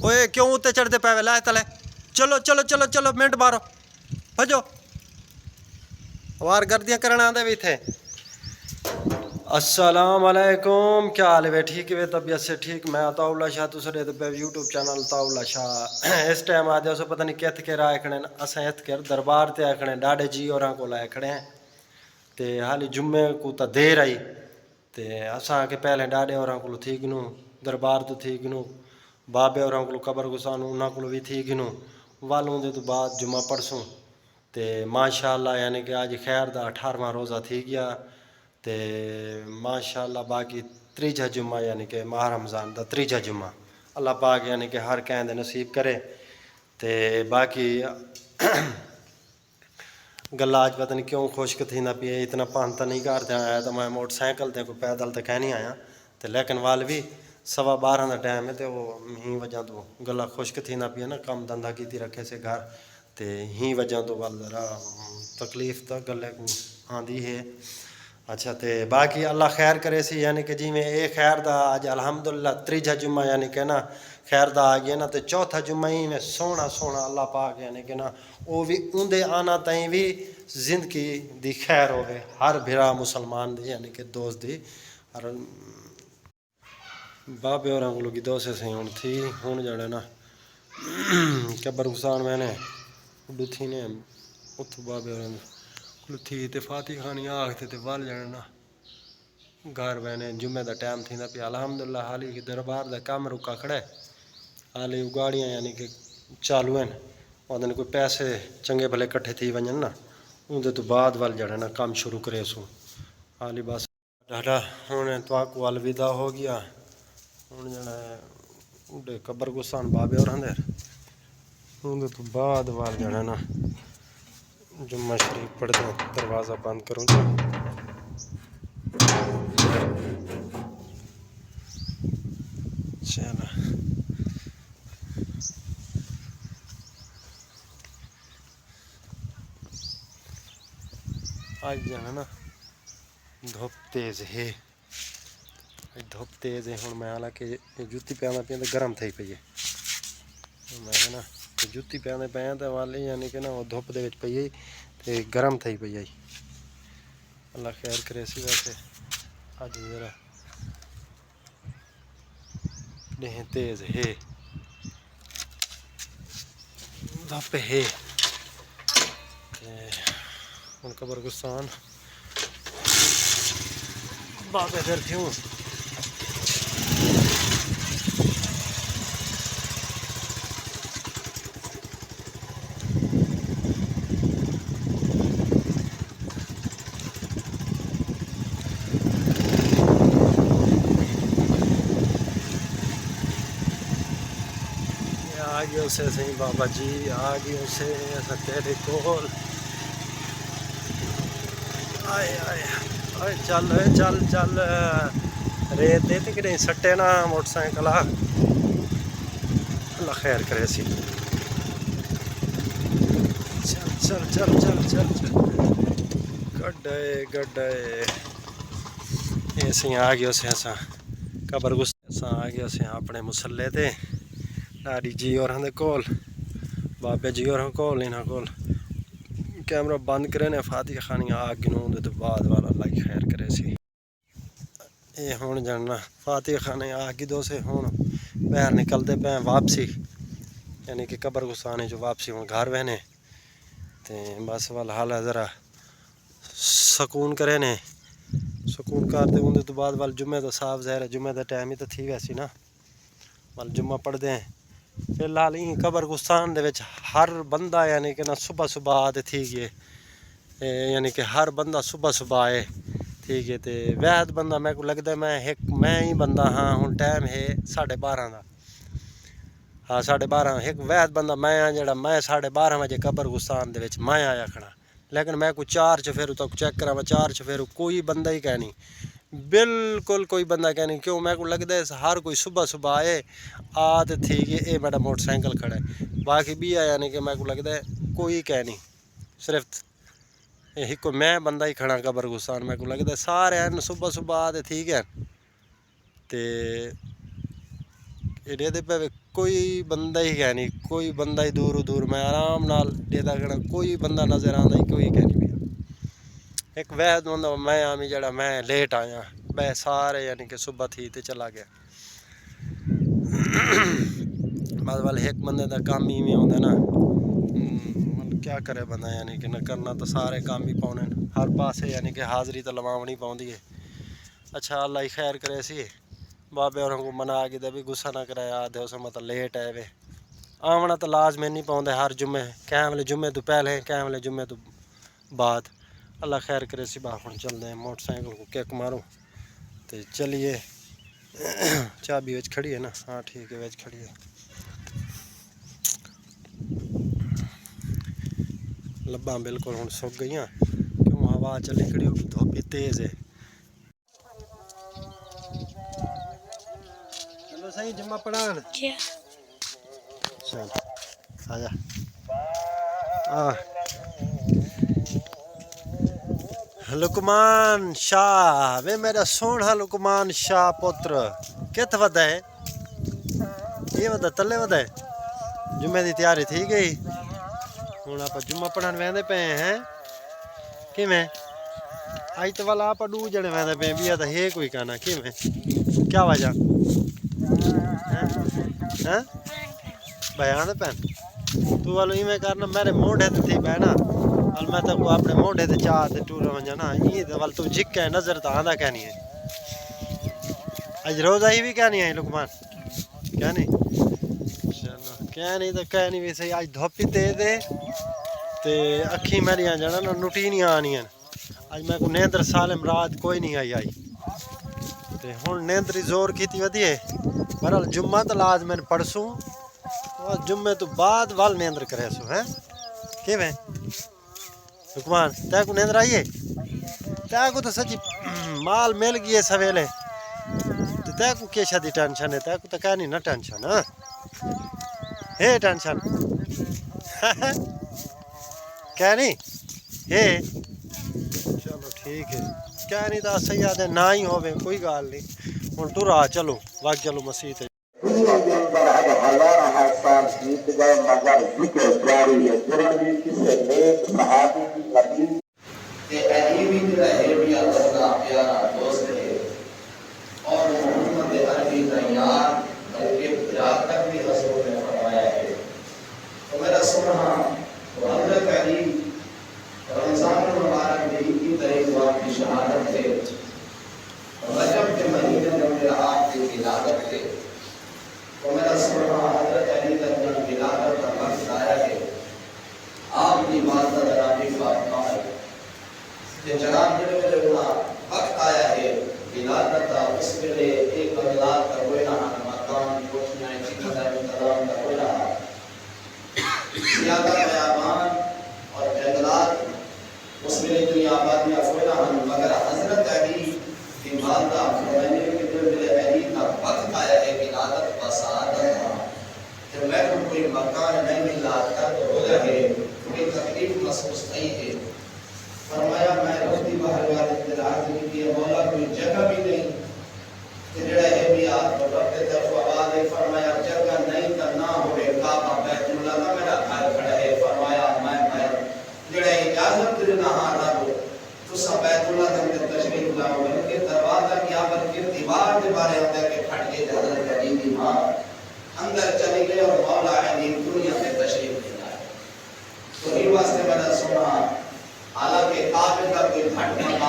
اوئے کیوں اتنے چڑھتے پے لائے تلے چلو چلو چلو چلو منٹ مارو بھجو وار گردیاں کرنا آدھے بھی تھے السلام علیکم کیا حال ہے ٹھیک ہے طبیعت سے ٹھیک میں عطاء اللہ شاہ تسرے یوٹیوب چینل عطاء اللہ شاہ اس ٹائم آ جاؤ پتہ نہیں کت کے آئے کھڑے اساں ات کے دربار تے آئے کھڑے ڈاڈے جی اور کو آئے کھڑے ہیں تے حالی جمعے کو تا دیر آئی تے اساں کے پہلے ڈاڈے اور کو تھی گنو دربار تو تھی گنو بابے اور کو قبر گسان انہاں کو بھی تھی گنو والوں دے تو بعد جمعہ پرسوں تے ماشاءاللہ یعنی کہ آج خیر دا 18واں روزہ تھی گیا تے ماشاءاللہ باقی تریجا جمعہ یعنی کہ ماہ رمضان دا تریجا جمعہ اللہ پاک یعنی کہ ہر کہیں دے نصیب کرے تے باقی گلا آج پتہ نہیں کیوں خشک تھی نہ پی اتنا پانتا نہیں کرتے آیا تو میں موٹر سائیکل تے کوئی پیدل تے کہیں نہیں آیا تے لیکن وال بھی 12:15 دا ٹائم ہے تے وہ ہی وجہ تو گلا خشک تھی نہ پی نا کم دندہ کیتی رکھے سے گھر تے ہی وجہ تو وال ذرا تکلیف تا گلے کو آندھی ہے اچھا تے باقی اللہ خیر کرے سی یعنی کہ جی میں اے خیر دا آج الحمدللہ تریجا جمعہ یعنی کہ نا خیر دا آ گیا نا تے چوتھا جمعہ ہی میں سونا سونا اللہ پاک یعنی کہ نا وہ بھی اندے آنا تائیں بھی زندگی دی خیر ہوگے ہر بھرا مسلمان دی یعنی کہ دوست دی ہر بابے اور انگلوں کی دوست سے ہون تھی ہون جانے نا قبر گسان میں نے اڈو تھی نے اتھو بابے اور انگلوں تھی تے فاتح خانی آگتے تے وال جانے نا گھر بہنے جمعہ دا ٹائم تھی نا پی الحمدللہ حالی کی دربار دا کام رکا کھڑے حالی گاڑیاں یعنی کہ چالو ہیں وہاں کوئی پیسے چنگے بھلے کٹھے تھی ونجن نا اندے تو بعد وال جانے نا کام شروع کرے سو حالی بس ڈاڈا ہونے تو آکو الوداع ہو گیا ہوں جانا ہے اڈے قبر گسان بابے اور اندر اندے تو بعد وال جانا نا جمعہ شریف پڑھ دیں دروازہ بند کروں چلو آج جانا نا دھوپ تیز ہے دھوپ تیز ہے ہوں میں حالانکہ جوتی پہنا پہ گرم تھی پی ہے میں کہنا جوتی پہنے پہ تو والی یعنی کہ نا وہ دھوپ دے وچ پئی تے گرم تھی پئی اللہ خیر کرے سی ویسے اج ذرا نہیں تیز ہے دھوپ ہے ہوں قبر گسان بابے پھر کیوں آگے اسے صحیح بابا جی آگے اسے ایسا تیرے کول آئے آئے آئے چل چل چل ریت دیتے کہ نہیں سٹے نا موٹر سائیکل اللہ خیر کرے سی چل چل چل چل چل گڈے گڈے ایسے آ گیا اسے ایسا قبر گسا آ گیا اسے اپنے مسلے تے ڈاڈی جی اور ہندے کول بابے جی اور کول انہاں کول کیمرہ بند کرے نے فاتح خانی آ گنوں دے تو بعد والا اللہ کی خیر کرے سی اے ہون جاننا فاتح خانی آ گی دو سے ہون باہر نکلتے پہ واپسی یعنی کہ قبر گسانے جو واپسی ہوں گھر بہنے تے بس والا حال ہے ذرا سکون کرے نے سکون کرتے ہوں تو بعد وال جمعہ تو صاف ظاہر ہے جمعہ دا ٹائم ہی تو تھی ویسی نا وال جمعہ پڑھ دیں فی الحال ہی قبر گستان دے وچ ہر بندہ یعنی کہ نا صبح صبح آتے تھی گئے یعنی کہ ہر بندہ صبح صبح آئے ٹھیک ہے تے وحد بندہ میں کو لگتا ہے میں ہی بندہ ہاں ہوں ٹائم ہے 12:30 دا ہاں 12:30 ایک وحد بندہ میں ہاں جڑا میں 12:30 بجے قبر گستان دے وچ میں آیا کھڑا لیکن میں کو 4 چفیرو تک چیک کرا 4 چفیرو کوئی بندہ ہی کہہ نہیں بالکل کوئی بندہ کہہ نہیں کیوں میں کو لگتا ہے ہر کوئی صبح صبح آئے آتے تھی کہ اے میرا موٹر سائیکل کھڑا ہے باقی بھی آیا یعنی کہ میں کو لگتا ہے کوئی کہہ نہیں صرف ایک کو میں بندہ ہی کھڑا قبر گستان میں کو لگتا ہے سارے ہیں صبح صبح آتے ٹھیک ہے تے ایڈے دے پہ کوئی بندہ ہی ہے نہیں، کوئی بندہ ہی دور میں آرام نال ڈیدا کھڑا، کوئی بندہ نظر آندا ہی کوئی کہ نہیں پیا۔ ایک وحد بندہ میں آمی جڑا میں لیٹ آیا، بے سارے یعنی کہ صبح تھی تے چلا گیا۔ بعد والے ایک بندے دا کام ہی میں ہوندا نا، کیا کرے بندہ یعنی کہ نہ کرنا تو سارے کام ہی پاؤنے ہر پاسے یعنی کہ حاضری تو لواونی پاؤندی ہے۔ اچھا اللہ ہی خیر کرے سی، بابے اور کو منا کے دے بھی غصہ نہ کرے آدھے اسے مطلب لیٹ ہے وے آونا تو لازمی نہیں پاؤندے ہر جمعے، کہیں والے جمعے تو پہلے کہیں والے جمعے تو بعد۔ اللہ خیر کرے سی باہر چل دیں موٹر سائیکل کو کیک ماروں تو چلیے۔ چابی وچ کھڑی ہے نا؟ ہاں ٹھیک ہے وچ کھڑی ہے۔ لباں بالکل ہوں سک گئی ہیں کیوں ہوا چلی کھڑی ہو، دھوپ بھی تیز ہے۔ چلو صحیح جمعہ پڑھان چل آجا لقمان شاہ وے میرا سونا لقمان شاہ پتر کت ودا ہے؟ یہ ودا تلے ودا ہے؟ جمعے دی تیاری تھی گئی ہوں آپ جمعہ پڑھن ویندے پے ہیں کیویں؟ اج تو والا آپ دو جنے ویندے پے بیا تو ہے کوئی کہنا کیویں؟ کیا وجہ؟ ہاں بیان پین تو والو ایویں کرنا میرے موڈے تے تھی بینا ول میں تو کو اپنے موڈے تے چاہ تے ٹور ونجا نا یہ تے ول تو جھک ہے نظر تو آندا کہنی ہے اج روزہ ہی بھی کہنی ہے لقمان کیا نہیں چلو کہنی تو کہنی بھی صحیح اج دھوپ تیز ہے تے اکھی میریاں جانا نا نٹینیاں آنیاں اج میں کو نیندر سالم رات کوئی نہیں آئی تے ہن نیندری زور کیتی ودی ہے برحال جمعہ تو لازمن پڑھسوں اور جمعے تو بعد وال نیندر کرے سو ہیں کیویں لقمان تے کو نیندر آئی ہے تے کو تو سچی مال مل گئی ہے سویلے تے کو کیا شادی ٹینشن ہے تے کو تو کہنی نہ ٹینشن ہاں ہے ٹینشن کہنی ہے چلو ٹھیک ہے کہنی تو سیاد نہ ہی ہوے کوئی گال نہیں ہن تو راہ چلو وقت چلو مسیح تے دنیا کے اندر اب ہزار سال بیت گئے مگر ذکر جاری ہے قرآن کسے نیک صحابی نبی کہ ایوی جڑا ہے بھی اللہ کا پیارا دوست ہے اور محمد عربی کا یار بلکہ بھرا کر بھی رسول نے فرمایا ہے تو میرا سنہا تو حضرت علی رمضان المبارک میں کی طرح وہاں کی شہادت ہے رجب کے مہینے میں میرا آپ کی ولادت ہے تو میرا سنہا حضرت علی کا ولادت کا وقت آیا ہے آپ کی بات درابی فاطمہ ہے کہ جناب جڑے میرے گناہ وقت آیا ہے ولادت کا اس کے لئے ایک اولاد کا کوئی نہ مکان روشنیاں چکتا ہے انتظام کا کوئی رہا زیادہ بیابان اور جنگلات اس میں اتنی آبادیاں کوئی نہ مگر حضرت علی کی والدہ فرمانے کے دل میرے علی کا وقت آیا ہے ولادت کا سعادت تھا کہ میں کو کوئی مکان نہیں ملا کر تو ہو رہے کوئی تکلیف محسوس نہیں ہے فرمایا میں روزی باہر والے اندراج نہیں کیا مولا کوئی جگہ بھی نہیں کہ جڑا ہے بھی آپ کو رب کے طرف آواز ہے فرمایا جگہ نہیں کرنا ہوئے کعبہ بیت اللہ کا میرا گھر کھڑا ہے فرمایا میں جڑا اجازت دینا ہاں رب تو سب بیت اللہ کے اندر تشریف لاؤ بلکہ دروازہ کیا بلکہ دیوار کے بارے اندر کے پھٹ کے حضرت علی کی ماں اندر چلی گئے اور مولا علی دنیا میں تشریف لے آئے تو ہی واسطے میں نے سنا حالانکہ کعبے کا کوئی گھٹ مقام